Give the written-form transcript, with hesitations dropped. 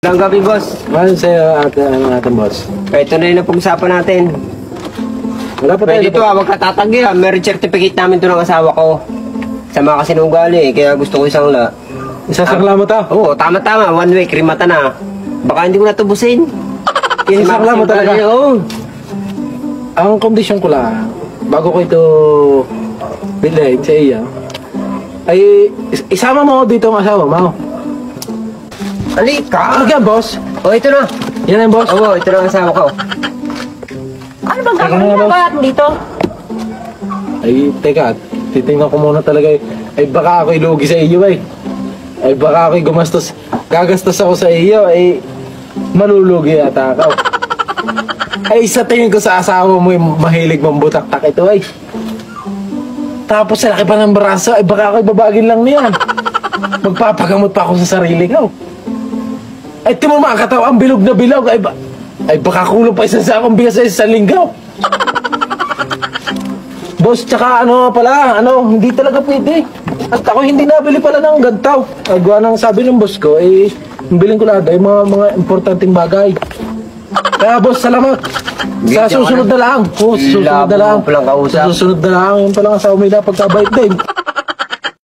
Magandang gabi, boss. Mahal sa'yo ating boss. Ito na yung napag-usapan natin. Wala pa tayo. Pwede ito wag katatagi ha. Marriage certificate namin ito ng asawa ko. Sa mga kasinugali kaya gusto ko isang la. Isasakla mo ta? Oo, tama-tama. 1 week, rimata na. Baka hindi ko natubusin. Isasakla mo talaga? Oo. Ang kondisyon ko lang, bago ko ito bilhin sa iya, ay isama mo dito ang asawa mo. Halika. Ano yan, boss? Oh, ito na. Yan ang boss? Oo, ito na ang asawa ko. Ano bang gagawin na ba mo dito? Ay, teka, titingnan ko muna talaga. Ay, baka ako'y lugi sa iyo eh. Ay, baka ako'y gagastos ako sa iyo, ay malulugi ata ako. Ay, sa tingin ko sa asawa mo, mahilig mong butak-tak ito ay. Tapos sa laki pa ng braso, ay baka ako'y babagin lang niyan. Magpapagamot pa ako sa sarili ko. Ay, timo makakatawa ang bilog na bilog. Ay baka kulong pa isang sakong bigas sa isang linggo. Boss, tsaka pala, hindi talaga pwede. At ako hindi nabili pala ng gantaw. Agawa ng sabi ng boss ko, bilhin ko lahat ay mga importanteng bagay. Kaya boss, salamat. Sa susunod na lang. Susunod na lang. Susunod na lang. Yung palang asawa may napagkabait din.